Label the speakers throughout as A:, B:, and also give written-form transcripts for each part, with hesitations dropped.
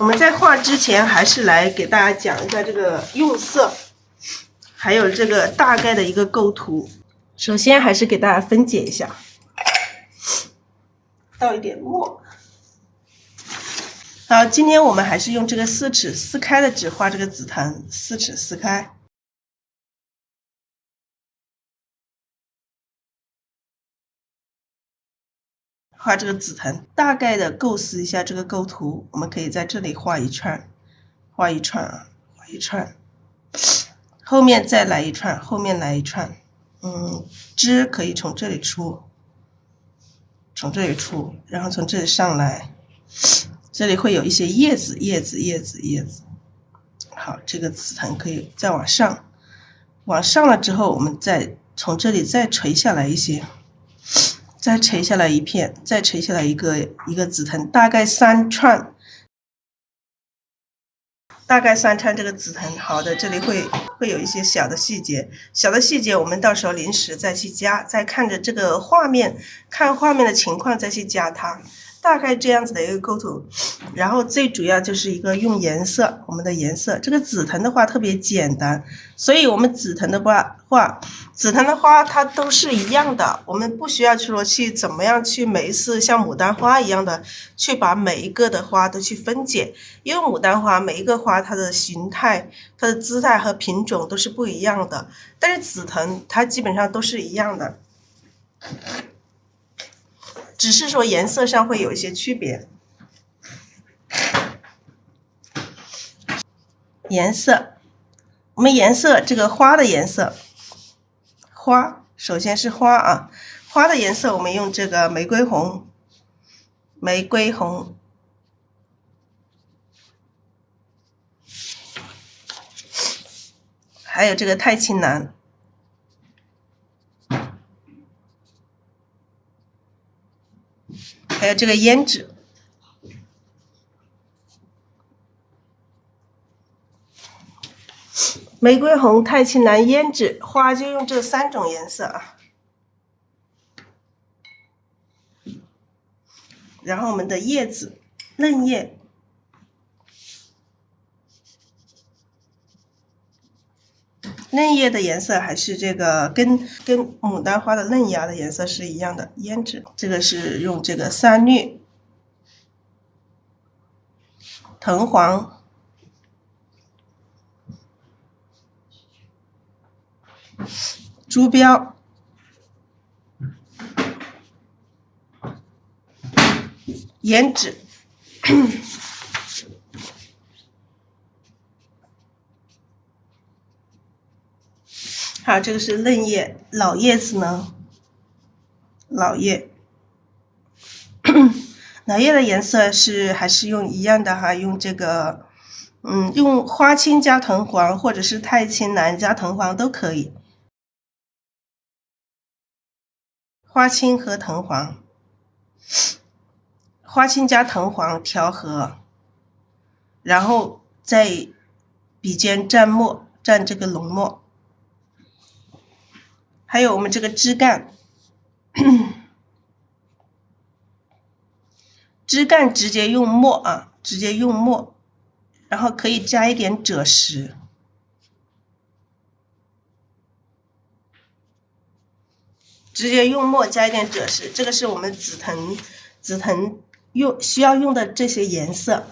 A: 我们在画之前，还是来给大家讲一下这个用色，还有这个大概的一个构图。首先还是给大家分解一下，倒一点墨。好，今天我们还是用这个4尺4开的纸画这个紫藤，4尺4开。画这个紫藤，大概的构思一下这个构图，我们可以在这里画一串，画一串啊，画一串，后面再来一串，后面来一串，枝可以从这里出，从这里出，然后从这里上来，这里会有一些叶子。好，这个紫藤可以再往上，往上了之后，我们再从这里再垂下来一些。再垂下来一片，再垂下来一个紫藤，大概3串，这个紫藤。好的，这里会有一些小的细节，我们到时候临时再去加，再看着这个画面，看画面的情况再去加它。大概这样子的一个构图，然后最主要就是一个用颜色，我们的颜色。这个紫藤的话特别简单，所以我们紫藤的花它都是一样的，我们不需要说去怎么样去每一次像牡丹花一样的去把每一个的花都去分解，因为牡丹花每一个花它的形态、它的姿态和品种都是不一样的，但是紫藤它基本上都是一样的。只是说颜色上会有一些区别。颜色，我们颜色这个花的颜色，首先是花啊，花的颜色我们用这个玫瑰红，还有这个太青蓝。还有这个胭脂，玫瑰红、太青蓝、胭脂，花就用这3种颜色啊。然后我们的叶子，嫩叶，的颜色还是这个跟牡丹花的嫩芽的颜色是一样的。胭脂，这个是用这个三绿、藤黄、朱标、胭脂。好，这个是嫩叶，老叶子呢？老叶的颜色还是用一样的哈，用这个，用花青加藤黄，或者是太青蓝加藤黄都可以。花青和藤黄，花青加藤黄调和，然后在笔尖蘸墨，蘸这个浓墨。还有我们这个枝干，枝干直接用墨啊，然后可以加一点赭石，直接用墨加一点赭石。这个是我们紫藤需要用的这些颜色。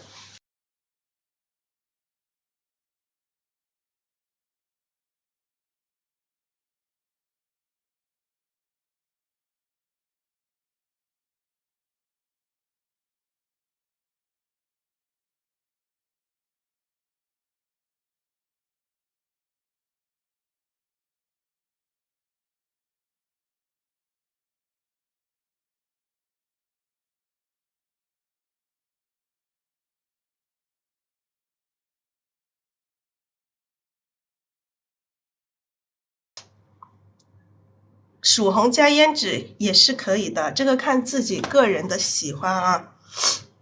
A: 曙红加胭脂也是可以的，这个看自己个人的喜欢啊，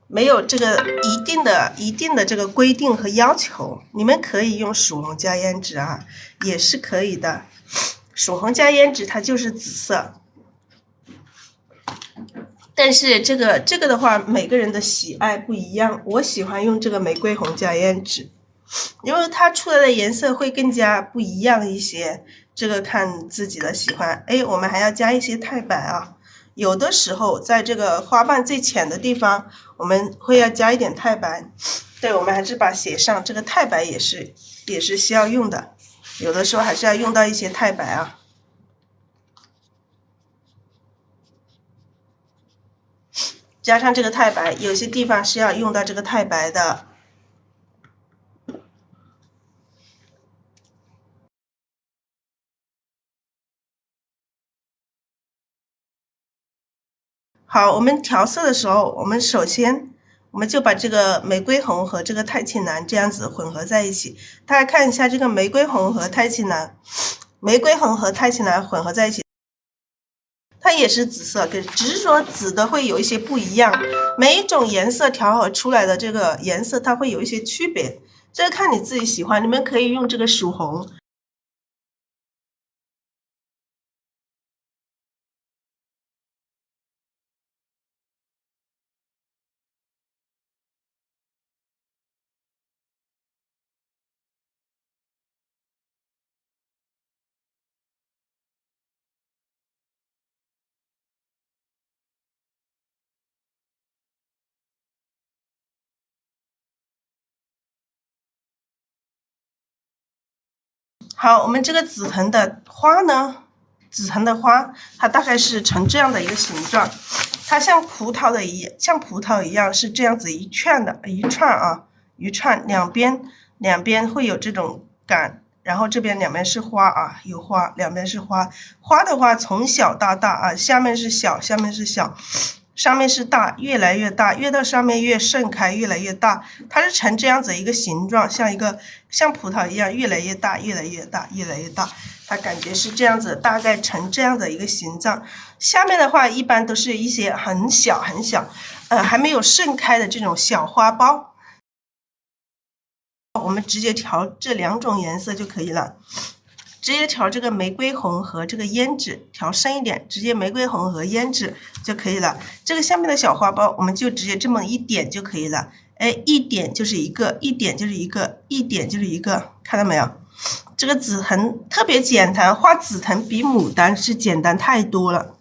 A: 没有这个一定的这个规定和要求，你们可以用曙红加胭脂啊，也是可以的。曙红加胭脂它就是紫色，但是这个的话，每个人的喜爱不一样。我喜欢用这个玫瑰红加胭脂，因为它出来的颜色会更加不一样一些。这个看自己的喜欢。哎，我们还要加一些太白啊。有的时候在这个花瓣最浅的地方，我们会要加一点太白。对，我们还是把写上，这个太白也是需要用的。有的时候还是要用到一些太白啊。加上这个太白，有些地方是要用到这个太白的。好，我们调色的时候，我们首先我们就把这个玫瑰红和这个太青蓝这样子混合在一起。大家看一下这个玫瑰红和太青蓝，玫瑰红和太青蓝混合在一起，它也是紫色，只是说紫的会有一些不一样。每一种颜色调和出来的这个颜色，它会有一些区别，这个看你自己喜欢。你们可以用这个曙红。好，我们这个紫藤的花呢，它大概是呈这样的一个形状，它像葡萄一样是这样子一串啊，两边会有这种杆，然后这边两边是花啊，有花，两边是花。花的话从小到大啊，下面是小，上面是大，越来越大，越到上面越盛开，越来越大。它是呈这样子一个形状，像葡萄一样，越来越大，越来越大，越来越大。它感觉是这样子，大概呈这样的一个形状。下面的话一般都是一些很小，还没有盛开的这种小花苞。我们直接调这两种颜色就可以了。直接调这个玫瑰红和这个胭脂，调深一点，直接玫瑰红和胭脂就可以了。这个下面的小花苞，我们就直接这么一点就可以了。哎，一点就是一个，一点就是一个，一点就是一个，看到没有？这个紫藤特别简单，画紫藤比牡丹是简单太多了。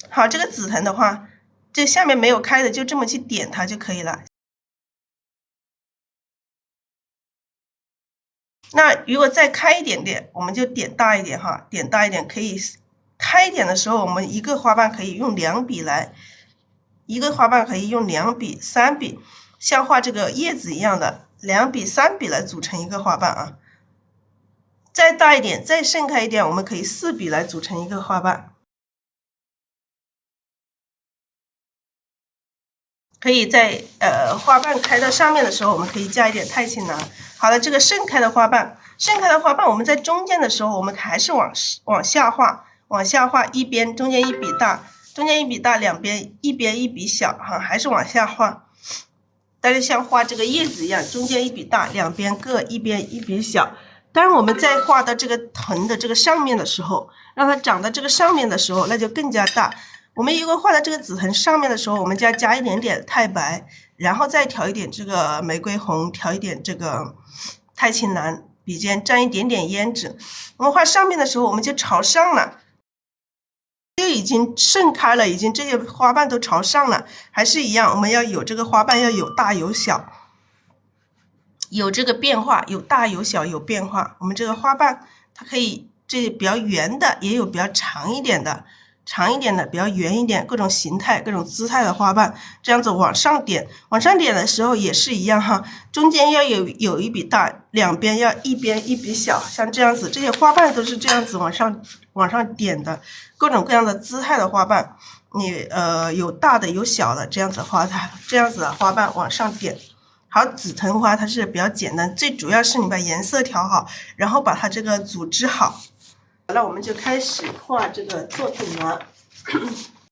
A: 好，这个紫藤的话，这下面没有开的，就这么去点它就可以了。那如果再开一点点，我们就点大一点哈，点大一点可以开一点的时候，我们一个花瓣可以用2笔来，一个花瓣可以用2笔、3笔，像画这个叶子一样的2笔、3笔来组成一个花瓣啊。再大一点，再盛开一点，我们可以4笔来组成一个花瓣。可以在花瓣开到上面的时候，我们可以加一点太青蓝。好了，这个盛开的花瓣，我们在中间的时候，我们还是往下画，一边中间一笔大，两边一边一笔小哈，还是往下画。但是像画这个叶子一样，中间一笔大，两边各一边一笔小。当然我们在画到这个藤的这个上面的时候，让它长到这个上面的时候，那就更加大。我们如果画到这个紫藤上面的时候，我们就要加一点点太白，然后再调一点这个玫瑰红，调一点这个太青蓝，笔尖沾一点点胭脂。我们画上面的时候，我们就朝上了，就已经盛开了，已经这些花瓣都朝上了。还是一样，我们要有这个花瓣要有大有小，有这个变化，有大有小有变化。我们这个花瓣它可以这比较圆的，也有比较长一点的，比较圆一点，各种形态、各种姿态的花瓣，这样子往上点的时候也是一样哈，中间要有一笔大，两边要一边一笔小，像这样子，这些花瓣都是这样子往上点的，各种各样的姿态的花瓣，你有大的有小的，这样子的花瓣往上点。好。好，紫藤花它是比较简单，最主要是你把颜色调好，然后把它这个组织好。好了，我们就开始画这个作品了。